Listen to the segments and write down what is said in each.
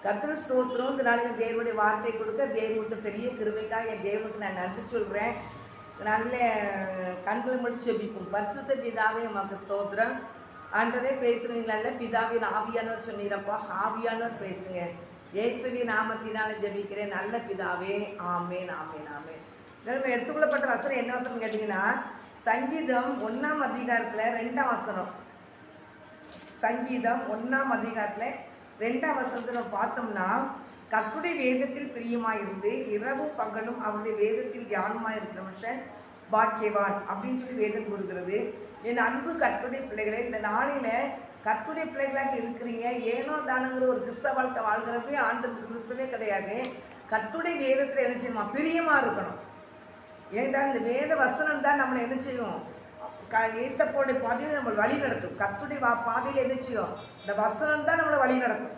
கர்த்தர் ஸ்தோத்திரம். இந்த நாளில் தேவனுடைய வார்த்தை கொடுக்க தேவன் கொடுத்த பெரிய கிருபைக்காக என் தேவனுக்கு நான் நன்றி சொல்கிறேன். நல்ல கண்களை முடிச்சு ஜெபிப்போம். பரிசுத்த பிதாவே உமக்கு ஸ்தோத்திரம். ஆண்டவரே பேசுறீங்களா? பிதாவின் ஆவியானவர் சொன்னீரப்பா, ஆவியானவர் பேசுங்க. இயேசுவின் நாமத்தினால ஜெபிக்கிறேன் நல்ல பிதாவே, ஆமேன் ஆமேன் ஆமேன். நம்ம எடுத்துக்கொள்ளப்பட்ட வசனம் என்ன வசனம் கேட்டிங்கன்னா, சங்கீதம் 1ஆம் அதிகாரத்தில் 2ஆம் வசனம். சங்கீதம் 1ஆம் அதிகாரத்தில் 2ஆம் வசனத்தை நம்ம பார்த்தோம்னா, கர்த்தருடைய வேதத்தில் பிரியமாயிருந்து இரவும் பகலும் அவருடைய வேதத்தில் தியானமாக இருக்கிற மனுஷன் பாக்கியவான் அப்படின்னு சொல்லி வேதம் கூறுகிறது. என் அன்பு கர்த்தருடைய பிள்ளைகளை, இந்த நாளில் கர்த்தருடைய பிள்ளைகளாக இருக்கிறீங்க. ஏனோ தானுங்கிற ஒரு கிறிஸ்தவ வாழ்க்கை வாழ்கிறது ஆண்டவருக்கு விருப்பமே கிடையாது. கர்த்தருடைய வேதத்தில் என்ன செய்யணுமா? பிரியமாக இருக்கணும். ஏன்டா இந்த வேத வசனம் தான் நம்மளை என்ன செய்யும்? ஏசப்போடைய பாதையில் நம்மளை வழி நடத்தும். கர்த்தருடைய பாதையில் என்ன செய்யும்? இந்த வசனம் தான் நம்மளை வழி நடத்தும்.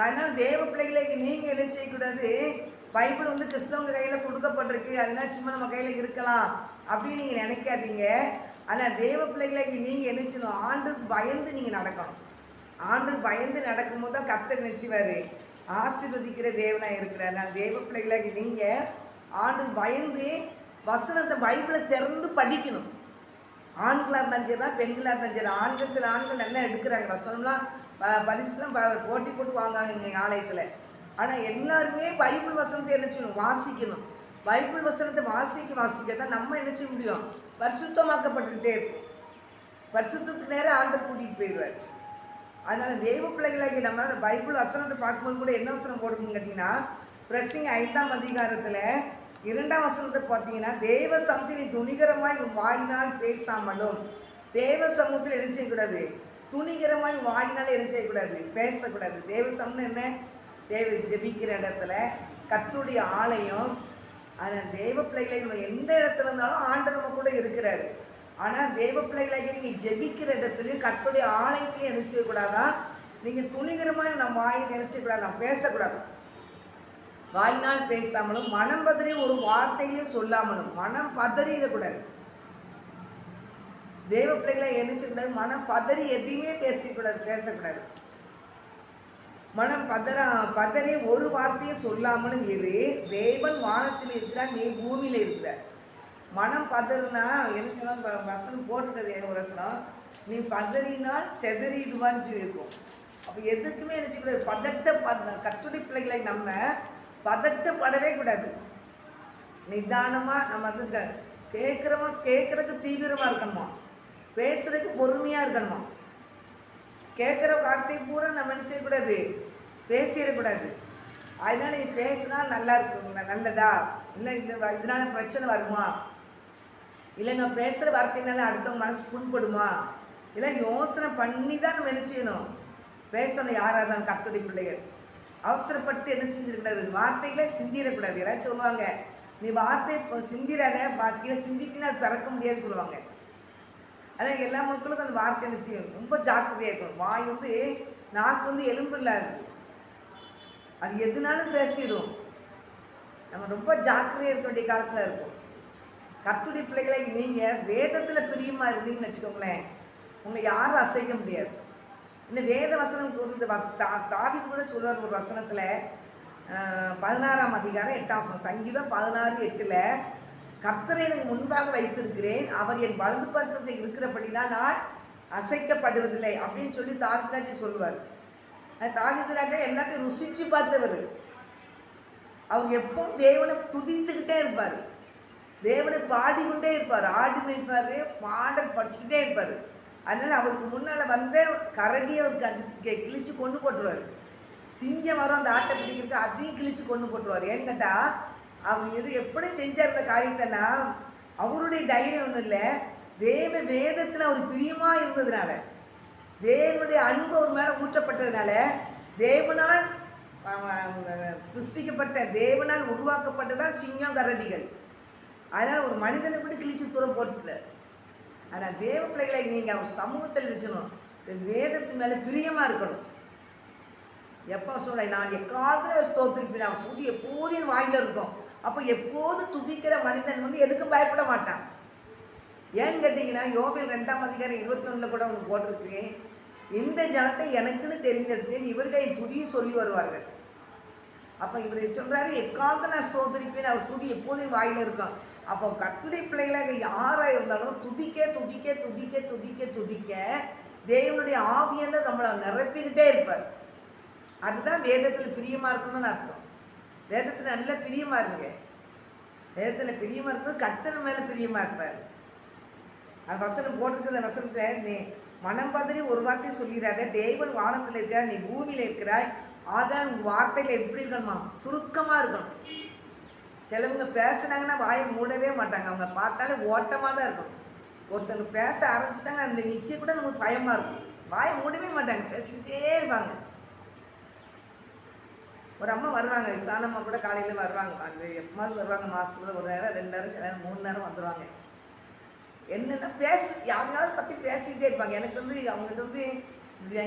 அதனால தேவ பிள்ளைகளை நீங்கள் என்ன செய்யக்கூடாது, பைபிள் வந்து கிறிஸ்தவங்க கையில் கொடுக்கப்பட்டிருக்கு, அதனால சும்மா நம்ம கையில் இருக்கலாம் அப்படின்னு நீங்கள் நினைக்காதீங்க. ஆனால் தேவ பிள்ளைகளை நீங்கள் என்ன செய்யணும்? ஆண்டுக்கு பயந்து நீங்கள் நடக்கணும். ஆண்டுக்கு பயந்து நடக்கும்போது தான் கர்த்தர் நினைச்சுவார், ஆசீர்வதிக்கிற தேவனாக இருக்கிறார். நான் தேவ பிள்ளைகளாகி நீங்கள் ஆண்டுக்கு பயந்து வசனத்தை பைபிளை திறந்து படிக்கணும். ஆண்களாக இருந்தாலும் சரி தான், பெண்களாக இருந்தாலும் சரி. ஆண்கள் சில ஆண்கள் நல்லா எடுக்கிறாங்க வசனம்லாம், பரிசுலாம் போட்டி போட்டு வாங்குவாங்க எங்கள் ஆலயத்தில். ஆனால் எல்லாருமே பைபிள் வசனத்தை என்ன செய்யணும்? வாசிக்கணும். பைபிள் வசனத்தை வாசிக்க தான் நம்ம என்ன செய்ய முடியும்? பரிசுத்தமாக்கப்பட்டுக்கிட்டே இருக்கும். பரிசுத்தத்துக்கு நேரம் ஆண்டவர் கூட்டிகிட்டு போயிடுவார். அதனால் தெய்வ பிள்ளைகளாகி நம்ம அந்த பைபிள் வசனத்தை பார்க்கும்போது கூட என்ன வசனம் போடணும்னு கேட்டிங்கன்னா, பிரசங்க 5ஆம் அதிகாரத்தில் 2ஆம் வசனத்தை பார்த்தீங்கன்னா, தேவ சமூகத்தில் துணிகரமாய் வாயினால் பேசாமலும். தேவ சமூகத்தில் என்ன செய்யக்கூடாது? துணிகரமாய் வாயினால் என்ன செய்யக்கூடாது? பேசக்கூடாது. தேவ சமூகம் என்ன? தேவ ஜெபிக்கிற இடத்துல கர்த்தருடைய ஆலயம். ஆனால் தேவ பிள்ளைகளை நம்ம எந்த இடத்துல இருந்தாலும் ஆண்டவர் நம்ம கூட இருக்கிறாரு. ஆனால் தேவ பிள்ளைகளாக நீங்கள் ஜெபிக்கிற இடத்துலையும் கர்த்தருடைய ஆலயத்திலையும் என்ன செய்யக்கூடாதா? நீங்கள் துணிகரமாக நம்ம வாயை நினைச்சக்கூடாது, நம்ம பேசக்கூடாது. வாயினால் பேசாமலும், மனம் பதறி ஒரு வார்த்தையிலையும் சொல்லாமலும். மனம் பதறிடக்கூடாது. தேவ பிள்ளைகளை நினைச்சக்கூடாது, மனம் பதறி எதையுமே பேசக்கூடாது. மனம் பதறி ஒரு வார்த்தையை சொல்லாமலும் இரு. தேவன் வானத்தில் இருக்கிறார், நீ பூமியில் இருக்கிறார். மனம் பதறினா என்ன சொன்னா, வசனம் போட்டிருக்கிறது ஒரு வசனம், நீ பதறினால் செதறிடுவான்னு சொல்லியிருக்கோம். அப்போ எதுக்குமே நினச்சிக்கூடாது. கர்த்தருடைய பிள்ளைகளை நம்ம பதட்டப்படவே கூடாது. நிதானமாக நம்ம வந்து கேட்குறதுக்கு தீவிரமாக இருக்கணுமா, பேசுறதுக்கு பொறுமையாக இருக்கணுமா. கேட்குற வார்த்தை பூரா நம்ம என்ன செய்யக்கூடாது? பேசிடக்கூடாது. அதனால நீ பேசினா நல்லா இருக்கும், நல்லதா இல்லை இதனால பிரச்சனை வருமா, இல்லை நான் பேசுகிற வார்த்தைனால அடுத்தவங்க மனசு புண்படுமா, இல்லை யோசனை பண்ணி தான் நம்ம என்ன செய்யணும்? பேசணும். யாராக இருந்தாலும் கர்த்தருடைய பிள்ளைகள் அவசரப்பட்டு என்ன செஞ்சிடக்கூடாது? வார்த்தைகளே சிந்திடக்கூடாது. எல்லாம் சொல்லுவாங்க, நீ வார்த்தை சிந்திடாத, பாக்கியில் சிந்திட்டின்னு அது திறக்க முடியாதுன்னு சொல்லுவாங்க. ஆனால் எல்லா மக்களுக்கும் அந்த வார்த்தை என்ன செய்யணும்? ரொம்ப ஜாக்கிரதையாக இருக்கணும். வாய் வந்து நாக்கு வந்து எலும்பு இல்லாது, அது எதுனாலும் பேசிடும். நம்ம ரொம்ப ஜாக்கிரதையாக இருக்க வேண்டிய காலத்தில் இருக்கும். கர்த்தருடைய பிள்ளைகளை நீங்கள் வேதத்தில் பிரியமாக இருந்தீங்கன்னு வச்சுக்கோங்களேன், உங்களை யாரும் அசைக்க முடியாது. இந்த வேத வசனம் கூறுறது தாவீது கூட சொல்லுவார் ஒரு வசனத்தில், 16ஆம் அதிகாரம் 8ஆம் வசனம். சங்கீதம் 16:8, கர்த்தரை எனக்கு முன்பாக வைத்திருக்கிறேன், அவர் என் வலது பரிசத்தில் இருக்கிறபடினா நான் அசைக்கப்படுவதில்லை அப்படின்னு சொல்லி தாவீது ராஜா சொல்லுவார். தாவீது ராஜா எல்லாத்தையும் ருசிச்சு பார்த்தவர். அவர் எப்பவும் தேவனை துதித்துக்கிட்டே இருப்பார், தேவனை பாடிக்கொண்டே இருப்பார், ஆடி மேய்ப்பார், பாடல் படிச்சுக்கிட்டே இருப்பார். அதனால் அவருக்கு முன்னால் வந்த கரடியை அவருக்கு அடிச்சு கிழிச்சு கொண்டு போட்டுருவார். சிங்கம் வரும் அந்த ஆட்டை பிடிக்கிறதுக்கு, அதையும் கிழிச்சு கொண்டு போட்டுருவார். ஏன்னு கேட்டால் அவர் எப்படி செஞ்சார் இந்த காரியத்தைன்னா, அவருடைய தைரியம் ஒன்றும் இல்லை, தேவ வேதத்தில் அவர் பிரியமாக இருந்ததுனால, தேவனுடைய அன்பு அவர் மேலே ஊற்றப்பட்டதுனால, தேவனால் சிருஷ்டிக்கப்பட்ட, தேவனால் உருவாக்கப்பட்டதான் சிங்கம் கரடிகள். அதனால் ஒரு மனிதனை கூட கிழிச்சு தூரம் போட்டுட்டார். ஆனால் தேவ பிள்ளைகளை நீங்கள் அவர் சமூகத்தில் இருக்கணும், வேதத்து மேலே பிரியமாக இருக்கணும். எப்போ சொல்கிறேன், நான் எக்காலத்தில் ஸ்தோத்திரிப்பேன், அவன் துதி எப்போதும் வாயில் இருக்கும். அப்போ எப்போது துதிக்கிற மனிதன் வந்து எதுக்கும் பயப்பட மாட்டான். ஏன்னு கேட்டிங்கன்னா, யோபேல் 2ஆம் அதிகாரம் 21 கூட ஒன்று போட்டிருக்கேன், இந்த ஜனத்தை எனக்குன்னு தெரிந்தெடுத்தேன், இவர்கள் என் துதியை சொல்லி வருவார்கள். அப்போ இவர் சொல்றாரு, எக்காலத்தை நான் ஸ்தோத்திரிப்பேன், அவர் துதி எப்போதும் வாயில இருக்கும். அப்போ கர்த்தருடைய பிள்ளைகளாக யாராக இருந்தாலும் துதிக்க துதிக்க துதிக்க துதிக்க துதிக்க தேவனுடைய ஆவியான நம்மளை நிரப்பிக்கிட்டே இருப்பார். அதுதான் வேதத்தில் பிரியமா இருக்கணும்னு அர்த்தம். வேதத்தில் நல்ல பிரியமா இருங்க. வேதத்தில் பிரியமா இருக்கும்போது கர்த்தர் மேல பிரியமா இருப்பார். அது வசனம் போட்டிருக்கிற வசனத்தை நீ மனம் பதறி ஒரு வார்த்தை சொல்லிடுறாங்க, தேவன் வானத்தில் இருக்கிறார், நீ பூமியில் இருக்கிறாய், ஆதான் உன் வார்த்தைகள் எப்படி இருக்கணுமா? சுருக்கமாக இருக்கணும். சிலவங்க பேசுனாங்கன்னா வாயை மூடவே மாட்டாங்க, அவங்க பார்த்தாலே ஓட்டமாக தான் இருக்கணும். ஒருத்தவங்க பேச ஆரம்பிச்சுட்டாங்க, அந்த நிற்க கூட நமக்கு பயமாக இருக்கும், வாயை மூடவே மாட்டாங்க, பேசிக்கிட்டே இருப்பாங்க. ஒரு அம்மா வருவாங்க, விசானம்மா கூட காலையில் வருவாங்க, அந்த எப்போது வருவாங்க, மாதத்துல ஒரு நேரம் 2 நேரம் சில நேரம் 3 நேரம் வந்துடுவாங்க. என்னென்னா யாரையாவது பற்றி பேசிக்கிட்டே இருப்பாங்க. எனக்கு வந்து அவங்ககிட்ட வந்து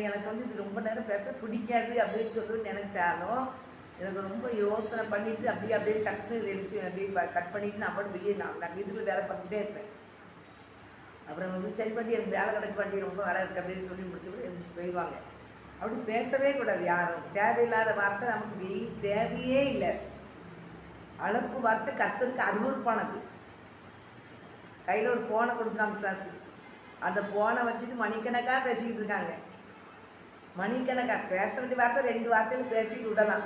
எனக்கு வந்து இது ரொம்ப நேரம் பேச பிடிக்காது அப்படின்னு சொல்லி நினச்சாலும் எனக்கு ரொம்ப யோசனை பண்ணிவிட்டு அப்படியே டக்குன்னு எழுச்சி அப்படியே கட் பண்ணிவிட்டு நான் மட்டும் வெளியே நான் வீட்டுக்குள்ள வேலை பார்த்துக்கிட்டே இருப்பேன். அப்புறம் வந்து சரி பண்ணி எனக்கு வேலை கிடக்கு பண்ணி ரொம்ப வேலை இருக்குது அப்படின்னு சொல்லி முடிச்சுட்டு எழுந்திரிச்சு போயிடுவாங்க. அப்படி பேசவே கூடாது யாரும். தேவையில்லாத வார்த்தை நமக்கு தேவையே இல்லை. அழப்பு வார்த்தை கர்த்தருக்கு அருவருப்பானது. கையில் ஒரு ஃபோனை கொடுத்துட்டாங்க சாசு, அந்த ஃபோனை வச்சுட்டு மணிக்கணக்காக பேசிக்கிட்டு இருக்காங்க. மணிக்கணக்காக பேச வேண்டிய வார்த்தை 2 வார்த்தையில் பேசிட்டு விடலாம்.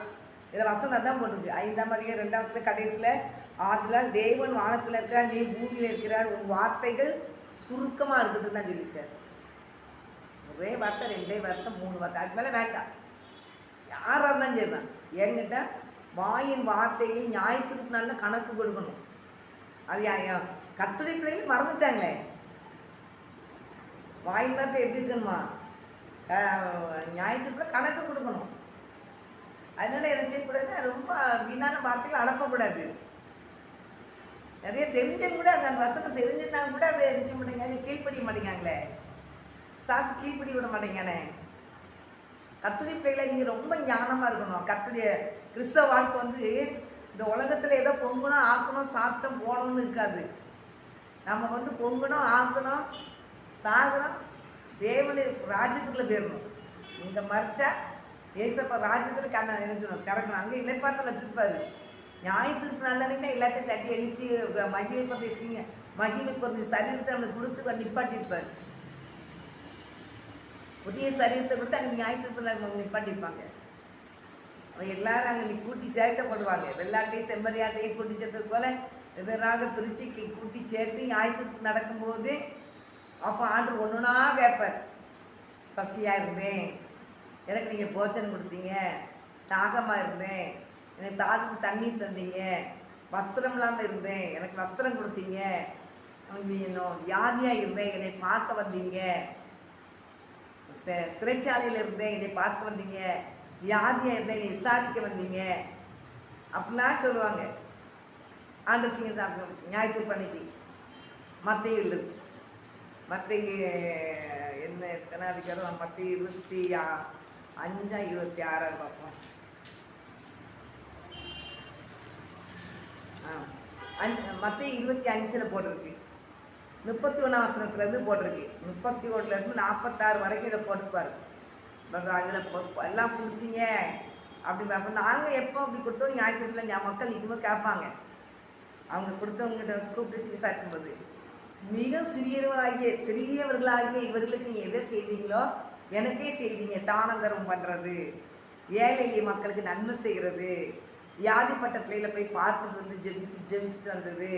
இதில் வசனம் தான் போட்டிருக்கு, 5ஆம் அதிகாரம் 2ஆம் வசனத்துல கடைசியில், ஆதலால் தேவன் வானத்தில் இருக்கிறார், நீ பூமியில் இருக்கிறார், உன் வார்த்தைகள் சுருக்கமாக இருக்கட்டும் தான் சொல்லியிருக்கார். ஒரே வார்த்தை 2 வார்த்தை 3 வார்த்தை, அதுக்கு மேலே வேண்டாம். யாராக இருந்தாலும் சரிதான். என்கிட்ட வாயின் வார்த்தைகள் நியாயத்திற்கு கணக்கு கொடுக்கணும். அது கர்த்தருடைய பிள்ளைகள் மறந்துட்டாங்களே. வாயின் வார்த்தை எப்படி இருக்கணுமா? நியாயத்திற்கு கணக்கு கொடுக்கணும். அதனால என்ன செய்யக்கூடாதுன்னா ரொம்ப வீணான வார்த்தைகள் அனுப்பக்கூடாது. நிறைய தெரிஞ்சது கூட அந்த வசனம் தெரிஞ்சிருந்தாலும் கூட அதை நினைச்ச மாட்டேங்க, கீழ்ப்படிய மாட்டேங்காங்களே. சாசு கீழ்ப்படி விட மாட்டேங்கானே. கர்த்தருடைய பிள்ளைகளை நீங்கள் ரொம்ப ஞானமாக இருக்கணும். கர்த்தருடைய கிறிஸ்தவ வாழ்க்கை வந்து இந்த உலகத்தில் ஏதோ பொங்கணும் ஆக்கணும் சாப்பிட்டோம் போகணும்னு இருக்காது. நம்ம வந்து பொங்கணும் ஆக்கணும் சாகணும் தேவனுடைய ராஜ்யத்துக்குள்ளே போயிடணும். இங்கே மறைச்சா ஏசப்பா ராஜ்யத்தில் என்ன சொல்லணும் திறக்கணும். அங்கே இலைப்பாத்தில் வச்சுருப்பாரு. நியாயத்திற்கு நல்லனைக்கு தான் எல்லாத்தையும் தட்டி எழுப்பி மகிமை பொருந்தி சரீரத்தை நம்மளுக்கு கொடுத்து நிப்பாட்டியிருப்பார். புதிய சரீரத்தை கொடுத்து அங்கே நியாயத்திற்கு நிப்பாட்டியிருப்பாங்க. அவன் எல்லாரும் அங்கே கூட்டி சேர்க்கப்படுவாங்க. வெள்ளாட்டையும் செம்மறியாட்டையும் கூட்டி சேர்த்தது போல வெவ்வேறாக பிரித்து கூட்டி சேர்த்து நியாயத்திற்கு நடக்கும்போது அப்போ ஆண்டு ஒன்றுனா கேட்பார். பசியாக இருந்தேன், எனக்கு நீங்கள் போச்சனை கொடுத்தீங்க. தாகமாக இருந்தேன், எனக்கு தாகத்துக்கு தண்ணீர் தந்தீங்க. வஸ்திரம் இல்லாமல் இருந்தேன், எனக்கு வஸ்திரம் கொடுத்தீங்க. இன்னும் வியாதியாக இருந்தேன், என்னை பார்க்க வந்தீங்க. சிறைச்சாலையில் இருந்தேன், என்னை பார்க்க வந்தீங்க. வியாதியாக இருந்தேன், என்னை விசாரிக்க வந்தீங்க. அப்படிலாம் சொல்லுவாங்க. ஆண்டவர் சிங்க நியாயத்திற்கு பண்ணிக்கு மத்திய என்ன எத்தனை அதிகாரம்? மத்திய 25 26 பார்ப்போம். மத்திய 25 போட்டிருக்கு. 31ஆம் வசனத்துலேருந்து போட்டிருக்கு. 31லேருந்து 46 வரைக்கும் இதை போட்டுப்பார். அதில் எல்லாம் கொடுத்தீங்க அப்படி பார்ப்போம். நாங்கள் எப்போ அப்படி கொடுத்தோம் ஞாயிற்றுக்கிழமை மக்கள் நிற்கும்போது கேட்பாங்க. அவங்க கொடுத்தவங்ககிட்ட வச்சு கூப்பிட்டு வச்சு விசாரிக்கும்போது, மிக சிறியவர்களாகிய இவர்களுக்கு நீங்கள் எதை செய்தீங்களோ எனக்கே செய்தீங்க. தானம் தர்மம் பண்ணுறது, ஏழை எளிய மக்களுக்கு நன்மை செய்கிறது, வியாதிப்பட்ட பிள்ளைகளை போய் பார்த்துட்டு வந்து ஜெபிச்சுட்டு வந்தது,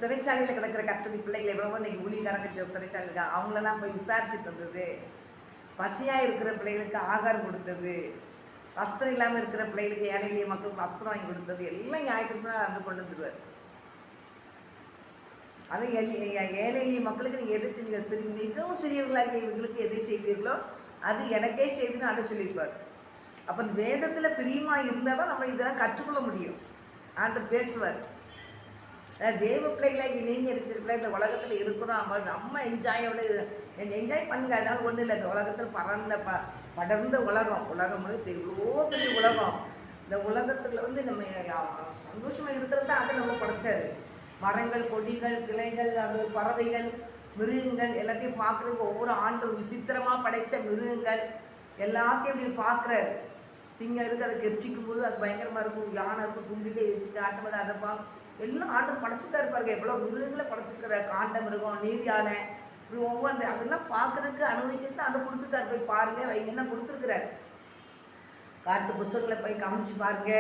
சிறைச்சாலையில் கிடக்கிற கர்த்தருடைய பிள்ளைகளை எவ்வளவோ இன்றைக்கி ஊழியக்காரங்க சிறைச்சாலையில் இருக்காங்க, அவங்களெல்லாம் போய் விசாரிச்சுட்டு வந்தது, பசியாக இருக்கிற பிள்ளைகளுக்கு ஆகாரம் கொடுத்தது, வஸ்திரம் இல்லாமல் இருக்கிற பிள்ளைகளுக்கு ஏழை எளிய மக்களுக்கு வஸ்திரம் வாங்கி கொடுத்தது, எல்லாம் ஞாயிற்றுக்கிழமை வந்து கொண்டு வந்துடுவார். அது ஏழை எளிய மக்களுக்கு நீங்கள் எதை செஞ்சீங்க, மிகவும் சிறியவர்களாகிய இவங்களுக்கு எதை செய்வீர்களோ அது எனக்கே செய்துன்னு ஆண்டு சொல்லியிருப்பார். அப்போ இந்த வேதத்தில் பிரியமாக இருந்தால் தான் நம்ம இதெல்லாம் கற்றுக்கொள்ள முடியும். ஆண்டு பேசுவார். தேவ பிள்ளைகளாகி நீங்கள் எடுத்துருக்கல இந்த உலகத்தில் இருக்கிறோம், நம்ம என்ஜாயோட என்ஜாய் பண்ணுங்க. அதனால ஒன்றும் இல்லை. இந்த உலகத்தில் படர்ந்த உலகம் வந்து எவ்வளோ பெரிய உலகம். இந்த உலகத்தில் வந்து நம்ம சந்தோஷமாக இருக்கிறது தான் அதை நம்ம படைச்சாரு. மரங்கள், கொடிகள், கிளைகள், அது பறவைகள், மிருகங்கள் எல்லாத்தையும் பார்க்குறதுக்கு ஒவ்வொரு ஆண்டு விசித்திரமாக படைத்த மிருகங்கள் எல்லாத்தையும் இப்படி பார்க்குறாரு. சிங்கம் இருக்குது, அதை கெரிச்சிக்கும் போது அது பயங்கரமாக இருக்கும், யானை இருக்கும், தும்பிக்கை வச்சுட்டு ஆட்டும்போது அதை எல்லாம் ஆண்டு படைச்சிட்டா இருப்பாருங்க. எவ்வளோ மிருகங்களை படைச்சிருக்கிறார், காண்ட மிருகம், நீர் யானை, இப்படி ஒவ்வொரு அதெல்லாம் பார்க்குறதுக்கு அனுபவிக்கிறது அதை கொடுத்துட்டாரு. போய் பாருங்க வைங்கன்னா கொடுத்துருக்குறாரு. காட்டு புஸ்தகங்களை போய் கவனிச்சு பாருங்க,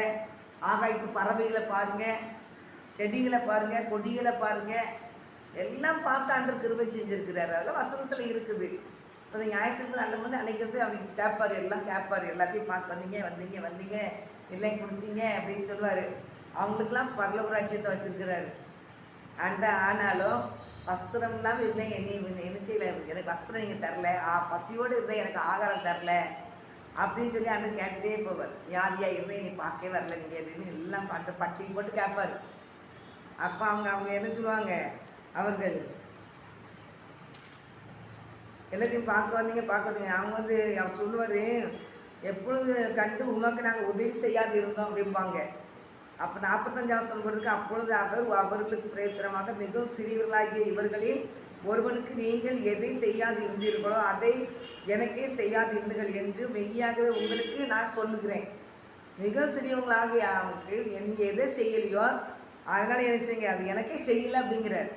ஆகாயத்து பறவைகளை பாருங்க, செடிகளை பாருங்க, கொடிகளை பாருங்க, எல்லாம் பார்த்து ஆண்டு கிருபை செஞ்சுருக்கிறாரு. அதெல்லாம் வசனத்தில் இருக்குது. அது ஞாயிற்றுக்கு நல்ல போது அன்னைக்கு வந்து அவனுக்கு கேட்பார், எல்லாம் கேட்பார், எல்லாத்தையும் பார்க்க வந்தீங்க இல்லை கொடுத்தீங்க அப்படின்னு சொல்லுவார். அவங்களுக்கெல்லாம் பரலோக ராஜ்யத்தை வச்சுருக்கிறாரு. ஆனாலும் வஸ்திரம் இல்லாமல் இருந்தேன், என்ன செய்யலை, எனக்கு வஸ்திரம் நீங்கள் தரல, பசியோடு இருந்தேன், எனக்கு ஆகாரம் தரல அப்படின்னு சொல்லி அன்று கேட்டுகிட்டே போவார். யாதியாக இருந்தேன், நீ பார்க்கவே வரல நீங்கள் அப்படின்னு எல்லாம் பட்டியல் போட்டு கேட்பார். அப்போ அவங்க என்ன சொல்லுவாங்க, அவர்கள் எல்லாத்தையும் பார்க்க வந்தீங்க. அவங்க வந்து அவர் சொல்லுவார், எப்பொழுது கண்டு உமக்கு நாங்கள் உதவி செய்யாது இருந்தோம் அப்படிம்பாங்க. அப்போ 45 வசனம் கொடுக்க, அப்பொழுது அவர்களுக்கு பிரயோஜனமாக மிகவும் சிறியவர்களாகிய இவர்களில் ஒருவனுக்கு நீங்கள் எதை செய்யாது இருந்தீர்களோ அதை எனக்கே செய்யாது இருந்தீர்கள் என்று மெய்யாகவே உங்களுக்கு நான் சொல்லுகிறேன். மிக சிறியவங்களாகிய அவனுக்கு நீங்கள் எதை செய்யலையோ அதனால் என்ன செய்யுங்க, அது எனக்கே செய்யலை அப்படிங்கிறார்.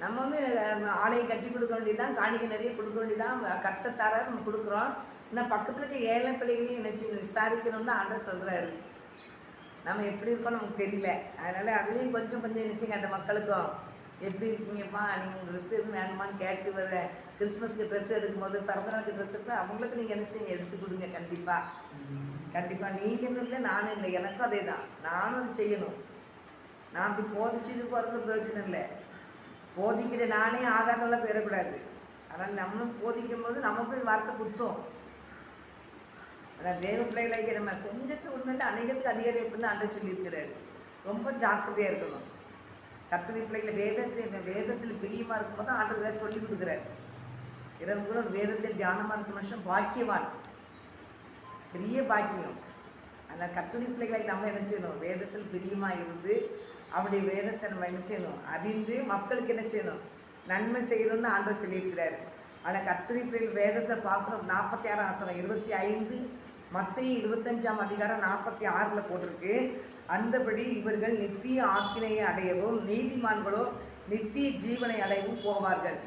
நம்ம வந்து ஆலையை கட்டி கொடுக்க வேண்டியதான், காணிக்கை நிறைய கொடுக்க வேண்டியதான், கட்டத்தர நம்ம கொடுக்குறோம். இன்னும் பக்கத்தில் இருக்க ஏழை பிள்ளைகளையும் என்ன செய்யணும், விசாரிக்கணும்னு ஆண்டவர் சொல்கிறாரு. நம்ம எப்படி இருக்கோம் நமக்கு தெரியல. அதனால் அதுலேயும் கொஞ்சம் நினச்சிங்க, அந்த மக்களுக்கும் எப்படி இருக்கீங்கப்பா, நீங்கள் உங்கள் ட்ரெஸ் எதுவும் வேணுமான்னு கேட்டு வர, கிறிஸ்மஸ்க்கு ட்ரெஸ் எடுக்கும்போது, பிறந்தநாளுக்கு ட்ரெஸ் எடுப்பேன், அவங்களுக்கு நீங்கள் நினச்சிங்க எடுத்து கொடுங்க. கண்டிப்பாக நீங்களும் இல்லை நானும் இல்லை, எனக்கும் அதே தான், நானும் அது செய்யணும். நான் அப்படி போதிச்சுட்டு போகிறது பிரயோஜனம் இல்லை. போதிக்கிற நானே ஆகாதவெல்லாம் பெறக்கூடாது. அதனால் நம்மளும் போதிக்கும் போது நமக்கு வார்த்தை குத்தும். அதான் தேவ பிள்ளைகளாக்கி நம்ம கொஞ்சத்துக்கு உண்மையில அநேகத்துக்கு அதிகரிப்புன்னு ஆண்டு சொல்லியிருக்கிறாரு. ரொம்ப ஜாக்கிரதையாக இருக்கணும். கர்த்தருடைய பிள்ளைகளை வேதத்தில் பிரியமாக இருக்கும்போது ஆண்டு தான் சொல்லி கொடுக்குறாரு. இரவு கூட வேதத்தில் தியானமாக இருக்க மனுஷன் பாக்கியவான், பெரிய பாக்கியம். அதனால் கர்த்தருடைய பிள்ளைகளை நம்ம என்ன செய்யணும், வேதத்தில் பிரியமாக இருந்து அவருடைய வேதத்தை நம்ம என்ன செய்யணும், அறிந்து மக்களுக்கு என்ன செய்யணும், நன்மை செய்யணும்னு ஆண்டவர் சொல்லியிருக்கிறார். ஆனால் கர்த்தருடைய பிள்ளைகள் வேதத்தை பார்க்குறோம். 46 வசனம் 25, மத்தேயு 25 அதிகாரம் 46 போட்டிருக்கு. அந்தபடி இவர்கள் நித்திய ஆக்கினையை அடையவும் நீதிமான்களோ நித்திய ஜீவனை அடையவும் போவார்கள்.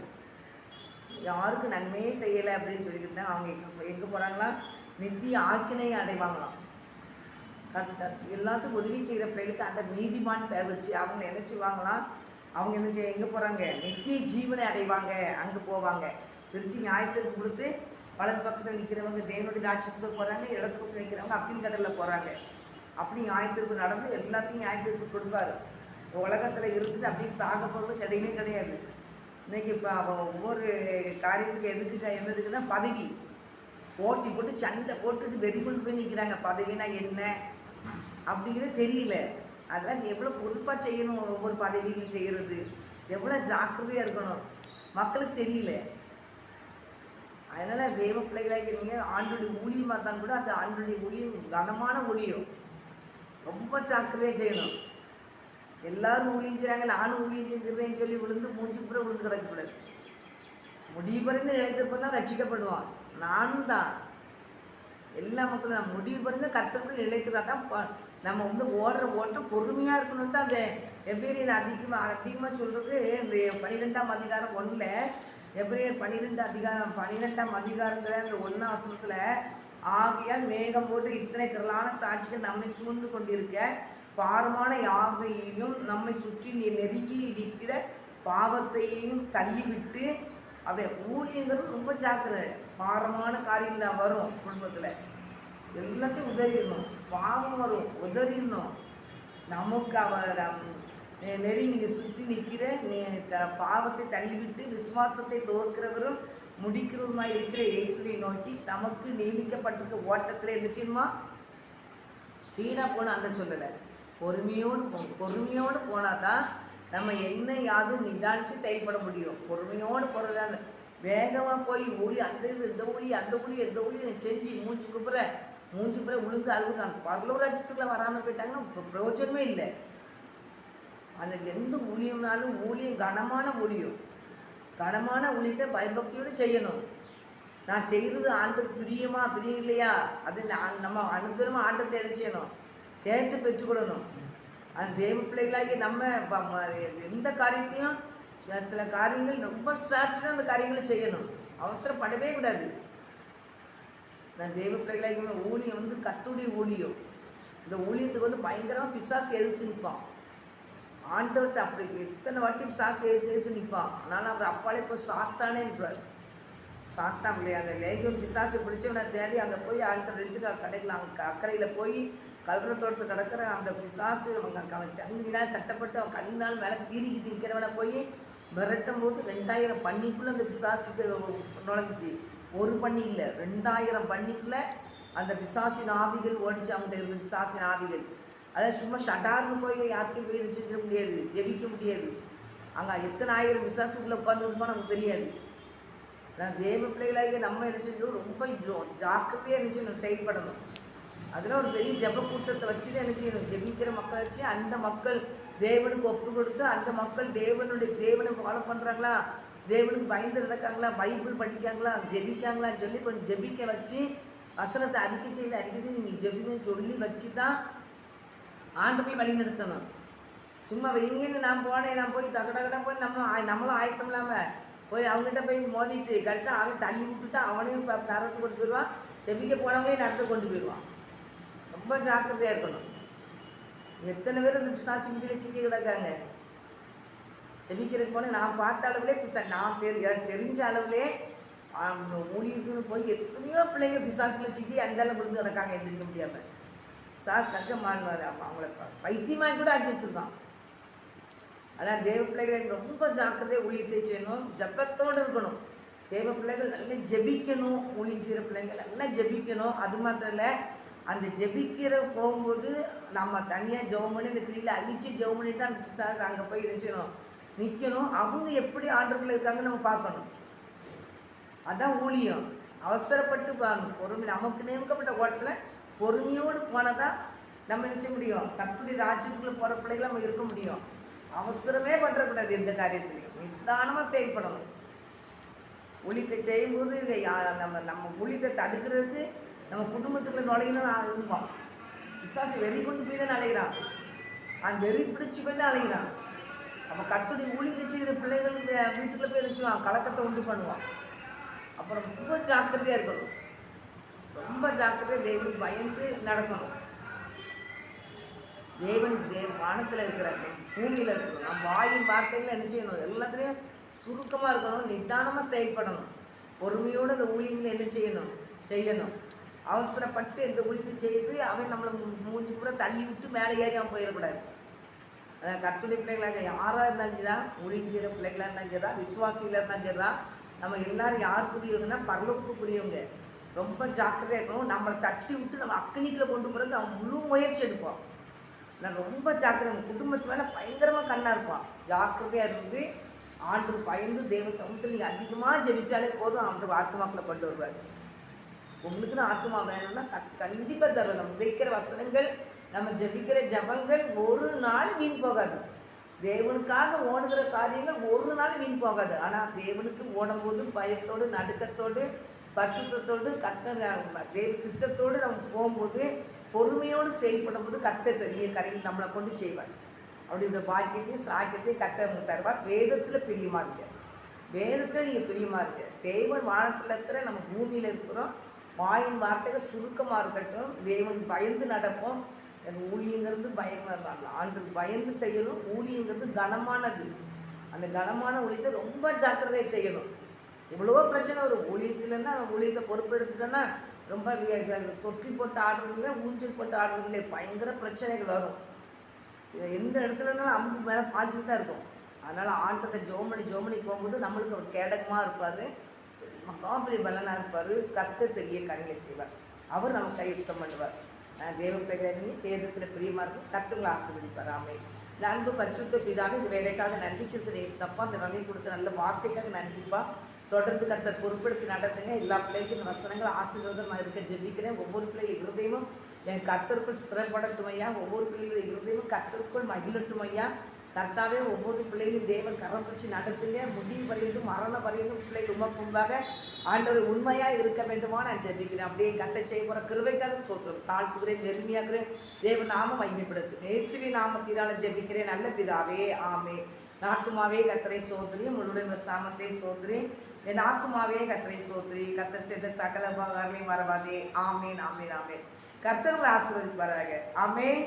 யாருக்கு நன்மையே செய்யலை அப்படின்னு சொல்லிக்கிட்டு அவங்க எங்கே போகிறாங்களா, நித்திய ஆக்கினையை அடைவாங்களாம். எல்லாத்துக்கும் உதவி செய்கிற பிள்ளைகளுக்கு அந்த நீதிமான் பேர் வச்சு அவங்க என்ன செய்வாங்களாம், அவங்க என்ன செய்ய எங்கே போகிறாங்க, நித்திய ஜீவனை அடைவாங்க, அங்கே போவாங்க. பிரித்து ஞாயிற்றுக்கு கொடுத்து வலது பக்கத்தில் நிற்கிறவங்க தேவனுடைய ராட்சியத்துக்கு போகிறாங்க, இடது பக்கத்தில் நிற்கிறவங்க அப்பின் கடலில் போகிறாங்க. அப்படி ஞாயிற்றுக்கு நடந்து எல்லாத்தையும் ஞாயிற்றுக்கு கொடுப்பார். உலகத்தில் இருந்துட்டு அப்படியே சாக போகிறது கிடையாது. இன்றைக்கி இப்போ ஒவ்வொரு காரியத்துக்கு என்னதுக்குன்னா பதவி போட்டி போட்டு சண்டை போட்டுட்டு வெறிகுண்டு போய் நிற்கிறாங்க. பதவினா என்ன அப்படிங்கிறது தெரியல. அதெல்லாம் எவ்வளோ பொறுப்பாக செய்யணும், ஒவ்வொரு பதவியும் செய்கிறது எவ்வளோ ஜாக்கிரதையாக இருக்கணும், மக்களுக்கு தெரியல. அதனால் தேவ பிள்ளைகளாக நீங்கள் ஆண்டுடைய ஊழியமாக இருந்தால் கூட அந்த ஆண்டுடைய ஊழியம் கனமான ஊழியம், ரொம்ப ஜாக்கிரதையாக செய்யணும். எல்லோரும் ஊழியம் செய்கிறாங்க, நானும் ஊழியம் செஞ்சிருந்தேன்னு சொல்லி மூஞ்சி கூட விழுந்து கிடக்கக்கூடாது. முடிவு பறிந்து இழைத்திருப்போம் தான் ரட்சிக்கப்படுவான். நானும் தான் எல்லா மக்களும் நான் முடிவு பறிந்து கர்த்தருக்குள் இழைத்துறா தான் நம்ம வந்து ஓடுற ஓட்டம் பொறுமையாக இருக்கணும்னு தான் அந்த எபிரேயர் அதிகமாக சொல்கிறது. இந்த 12ஆம் அதிகாரம் 1 எபிரேயர் 12ஆம் அதிகாரத்தில் அந்த 1ஆம் வசனத்தில், ஆகையால் மேகம் போட்டு இத்தனை திரளான சாட்சிகள் நம்மை சூழ்ந்து கொண்டிருக்க பாரமான யாவையையும் நம்மை சுற்றி நெருங்கி இருக்கிற பாவத்தையும் தள்ளிவிட்டு, அப்படியே ஊழியங்கிறது ரொம்ப ஜாக்கிரதை. பாரமான காரியங்கள் வரும், குடும்பத்தில் எல்லாத்தையும் உதறிடணும், பாவம் வரும் உதறிடணும். நமக்கு அவர் நெருங்கி சுற்றி நிற்கிற பாவத்தை தள்ளிவிட்டு விசுவாசத்தை துவக்கிறவரும் முடிக்கிறவருமாய் இருக்கிற இயேசுவை நோக்கி நமக்கு நியமிக்கப்பட்டிருக்க ஓட்டத்தில் என்ன செய்யணுமா, ஸ்பீடாக போகணும். அந்த சொல்லலை, பொறுமையோடு போனால் தான் நம்ம என்ன யாரும் நிதானித்து செயல்பட முடியும். பொறுமையோடு போகிறதால வேகமாக போய் அந்த எந்த ஊழி செஞ்சு மூஞ்சி குப்புற உளுந்து அழுகுதான் பரலோக ராஜ்யத்துக்குள்ளே வராமல் போயிட்டாங்கன்னா இப்போ பிரயோஜனமே இல்லை. அந்த எந்த ஊழியம்னாலும் ஊழியம் கனமான ஊழியம், கனமான ஊழியத்தை பயபக்தியோடு செய்யணும். நான் செய்கிறது ஆண்டுக்கு பிரியுமா பிரியம் இல்லையா, அது நம்ம அனுதினமாக ஆண்டுகிட்ட என்ன செய்யணும், கேட்டு பெற்றுக்கொள்ளணும். அந்த தேவ பிள்ளைகளாகி நம்ம எந்த காரியத்தையும் சில காரியங்கள் ரொம்ப விசாரிச்சுதான் அந்த காரியங்களை செய்யணும், அவசரப்படவே கூடாது. நான் தேவ பிள்ளைகளாகி ஊழியம் வந்து கர்த்தருடைய ஊழியம். இந்த ஊழியத்துக்கு வந்து பயங்கரமாக பிசாசு எதிர்த்து நிற்பான். ஆண்டவர்கிட்ட அப்படி எத்தனை வாட்டி பிசாசு எதிர்த்து நிற்பான். அதனால் அவர் அப்பாலே இப்போ சாத்தானேன்றார். சாத்தான் இல்லையா, அந்த லேகியம் பிசாசு பிடிச்சவனை தேடி அங்கே போய் ஆண்டவர் வச்சுட்டு கடையில் அங்கே அக்கறையில் போய் கல்ற தோட்டத்து கிடக்கிற அந்த பிசாசு அவன் சங்கினால் கட்டப்பட்டு அவன் கல்லினால் மேலே தீரிக்கிட்டு இருக்கிறவனை போய் விரட்டும் போது 2000 பன்னிக்குள்ளே அந்த பிசாசுக்கு நுழைஞ்சிச்சு. ஒரு பன்னி இல்லை, 2000 பன்னிக்குள்ளே அந்த பிசாசின் ஆவிகள் ஓடிச்சு. அவங்கள்ட்ட இருந்த பிசாசின் ஆவிகள் அதாவது சும்மா ஷடார்னு போய் யார்கிட்டையும் போய் நினச்சிக்க முடியாது, ஜெபிக்க முடியாது. அங்கே எத்தனை ஆயிரம் பிசாசுக்குள்ளே உட்காந்துருப்போம் நமக்கு தெரியாது. நான் தேவ பிள்ளைகளாக நம்ம என்ன செஞ்சோம், ரொம்ப ஜாக்கிரதையாக என்ன செய்யணும், செயல்படணும். அதில் ஒரு பெரிய ஜெப கூட்டத்தை வச்சுட்டு என்ன செய்யணும், ஜெபிக்கிற மக்களை வச்சு அந்த மக்கள் தேவனுக்கு ஒப்பு கொடுத்து அந்த மக்கள் தேவனை ஃபாலோ பண்ணுறாங்களா, தேவனுக்கு பயந்து நடக்காங்களா, பைபிள் படிக்காங்களா, ஜெபிக்காங்களான்னு சொல்லி கொஞ்சம் ஜெபிக்க வச்சு வசனத்தை அறிக்கை செய்து நீங்கள் ஜெபிங்கன்னு சொல்லி வச்சு தான் ஆண்டு போய் வழி நிறுத்தணும். சும்மா எங்கேன்னு நான் போய் டக்கடா போய் நம்மளும் ஆயத்தம் இல்லாமல் போய் அவங்ககிட்ட போய் மோதிட்டு கடைசியாக அவன் தள்ளி விட்டுட்டு அவனையும் நரத்து கொண்டு போயிடுவான், செபிக்க போனவங்களையும் நடத்த கொண்டு போயிடுவான். ரொம்ப ஜாக்கிரதையாக இருக்கணும். எத்தனை பேர் அந்த பிசாசு முடியல சிக்கி கிடக்காங்க. செபிக்கிறதுக்கு போனால் நான் பார்த்த அளவுலே நான் எனக்கு தெரிஞ்ச அளவுலே ஊழியத்துன்னு போய் எத்தனையோ பிள்ளைங்க பிசாசுகளை சிக்கி அந்தாலும் விழுந்து கிடக்காங்க, எந்திரிக்க முடியாமல். பிசாசு கஷ்டமானது அவங்கள பைத்தியமாக கூட ஆக்கி வச்சுருக்கான். அதான் தேவ பிள்ளைகள் ரொம்ப ஜாக்கிரதையாக ஊழியத்தை செய்யணும், ஜபத்தோடு இருக்கணும். தேவ பிள்ளைகள் நல்லா ஜெபிக்கணும், ஊழியம் செய்கிற பிள்ளைங்கள் நல்லா ஜெபிக்கணும். அது மாத்திரம் இல்லை, அந்த ஜெபிக்கிற போகும்போது நம்ம தனியாக ஜெபம் பண்ணி இந்த கிளியில் அழித்து ஜெபம் பண்ணிவிட்டு அந்த பிசாசு அங்கே போய் நினைச்சணும் நிற்கணும். அவங்க எப்படி ஆண்டவர்கள் இருக்காங்கன்னு நம்ம பார்க்கணும். அதான் ஊழியம். அவசரப்பட்டு பொறுமை, நமக்கு நியமிக்கப்பட்ட ஓட்டத்தில் பொறுமையோடு போனால் தான் நம்ம நினைச்ச முடியும். கர்த்தருடைய ராஜ்யத்துக்குள்ளே போகிற பிள்ளைகள் நம்ம இருக்க முடியும். அவசரமே பண்ணுறக்கூடாது, எந்த காரியத்திலையும் நிதானமாக செயல்படணும். ஊழியத்தை செய்யும்போது நம்ம ஊழியத்தை தடுக்கிறதுக்கு நம்ம குடும்பத்துக்குள்ள நுழையணும்னு இருப்போம். பிசாசு வெறி கொண்டு போய் தான் அலைகிறான், அவன் வெறி பிடிச்சி போய் தான் அலைகிறான். அப்போ கர்த்தருடைய ஊழியத்தை செய்கிற பிள்ளைகள் இந்த வீட்டுக்குள்ளே போய் நினச்சிவான், கலக்கத்தை உண்டு பண்ணுவான். அப்புறம் ரொம்ப ஜாக்கிரதையாக இருக்கணும், ரொம்ப ஜாக்கிரதையாக தேவனுக்கு பயந்து நடக்கணும். தேவன் வானத்தில் இருக்கிறாங்க, பூமியில் இருக்கணும். நம்ம வாயின் வார்த்தைகள் என்ன செய்யணும், எல்லாத்துலேயும் சுருக்கமாக இருக்கணும், நிதானமாக செயல்படணும். பொறுமையோடு அந்த ஊழியங்களை என்ன செய்யணும். அவசரப்பட்டு எந்த ஊழியத்தை செய்து அவன் நம்மளை மூஞ்சி கூட தள்ளி விட்டு மேலே ஏறி அவன் போயிடக்கூடாது. அதான் கர்த்தருடைய பிள்ளைகளாக யாராக இருந்தாலும் சரிதான், ஊழியம் செய்கிற பிள்ளைகளாக இருந்தாலும் சரிதான், விசுவாசிகளாக இருந்தாலும் சரிதான், நம்ம எல்லாரும் யாருக்குரியவங்கன்னா பரலோகத்துக்குரியவங்க. ரொம்ப ஜாக்கிரதையாக இருக்கணும். நம்மளை தட்டி விட்டு நம்ம அக்னிக்குள்ளே கொண்டு போகிறதுக்கு அவன் முழு முயற்சி எடுப்பான். நான் ரொம்ப ஜாக்கிரதை, குடும்பத்து மேலே பயங்கரமாக கண்ணாக இருப்பான். ஜாக்கிரதையாக இருந்து ஆண்டு பயந்து தேவ சமூகத்தில் நீங்கள் அதிகமாக ஜெபிச்சாலே போதும், ஆண்டு ஆத்மாக்களை கொண்டு வருவார். உங்களுக்குன்னு ஆத்மா வேணும்னா கண்டிப்பாக தருவோம். நம்ம வைக்கிற வசனங்கள், நம்ம ஜெபிக்கிற ஜபங்கள் ஒரு நாள் வீண் போகாது. தேவனுக்காக ஓடுகிற காரியங்கள் ஒரு நாள் வீண் போகாது. ஆனால் தேவனுக்கு ஓடும்போது பயத்தோடு, நடுக்கத்தோடு, பரிசுத்தத்தோடு, தேவ சித்தத்தோடு நம்ம போகும்போது, பொறுமையோடு செயல்படும் போது கர்த்தர் பெரிய காரியங்கள் நம்மளை கொண்டு செய்வார். அப்படின்ற பாக்கியத்தையும் சாக்கியத்தையும் கர்த்தர் நமக்கு தருவார். வேதத்தில் பிரியமாக இருக்க, வேதத்தில் நீங்கள் பிரியமாக இருக்க. தேவன் வானத்தில் இருக்கிற, நம்ம பூமியில் இருக்கிறோம். வாயின் வார்த்தைகள் சுருக்கமாக இருக்கட்டும். தேவன் பயந்து நடப்போம். ஊழியங்கிறது பயமாக இருந்தாங்க, ஆண்டுக்கு பயந்து செய்யணும். ஊழியங்கிறது கனமானது. அந்த கனமான ஊழியத்தை ரொம்ப ஜாக்கிரதையாக செய்யணும். எவ்வளவோ பிரச்சனை வரும் ஊழியத்தில்னா, ஊழியத்தை பொறுப்பெடுத்துட்டோன்னா ரொம்ப தொட்டில் போட்டு ஆடுறதுல, ஊஞ்சல் போட்டு ஆடுறதுல பயங்கர பிரச்சனைகள் வரும். எந்த இடத்துலனாலும் அம்பு மேலே பாய்ச்சிட்டு தான் இருக்கும். அதனால் ஆண்டத்தை ஜோமணி போகும்போது நம்மளுக்கு அவர் கேடகமாக இருப்பார், மகாபெரிய பலனாக இருப்பார். கர்த்தர் பெரிய காரியங்களை செய்வார். அவர் நமக்கு கையுத்தம் பண்ணுவார். தேவ பிள்ளைகளை வேதத்தில் பிரியமாக இருக்கும். கர்த்தர்களை ஆசீர்வதிப்பார். ஆமென். இந்த அன்பு பரிசுத்த பிதாவே, இந்த வேலைக்காக நன்றிச்சிருக்கிற ஏசப்பா, இந்த நல்லை கொடுத்த நல்ல வார்த்தைக்காக நன்றிப்பா. தொடர்ந்து கர்த்தர் பொறுப்பெடுத்து நடத்துங்க. எல்லா பிள்ளைகளுக்கும் இந்த வசனங்கள் ஆசீர்வாதமாக இருக்க ஜெபிக்கிறேன். ஒவ்வொரு பிள்ளைகள் இருதயமும் என் கர்த்தருக்குள் ஸ்திரப்படட்டும் ஐயா. ஒவ்வொரு பிள்ளைகளுடைய இருதயமும் கர்த்தருக்குள் மகிழட்டும் ஐயா. கர்த்தாவே ஒவ்வொரு பிள்ளைகளும் தேவன் கரம் பிடிச்சி நடத்துங்க, முடிவு பரியந்தும் மரண பரியந்தும் பிள்ளைகள் உமக்கு முன்பாக ஆண்டவர் உண்மையாக இருக்க வேண்டுமா நான் ஜெபிக்கிறேன். அப்படியே கர்த்தர் செய்ய போகிற கிருபைக்காக ஸ்தோத்திரம் தாழ்த்துகிறேன், நெருமையாகிறேன். தேவன் நாம மகிமைப்படுத்தும் இயேசுவின் நாமத்தினால ஜெபிக்கிறேன் நல்ல பிதாவே, ஆமே. ஆத்துமாவே கர்த்தரை சோதரி, உங்களுடைய சாமத்தை சோதரி, என் ஆத்துமாவே கர்த்தரை சோதரி, கர்த்தர் செய்த சகல உபகாரங்களையும் மறவாதே. ஆமேன், ஆமேன், ஆமேன். கர்த்தர் ஆசீர்வதிப்பாராக. ஆமென்.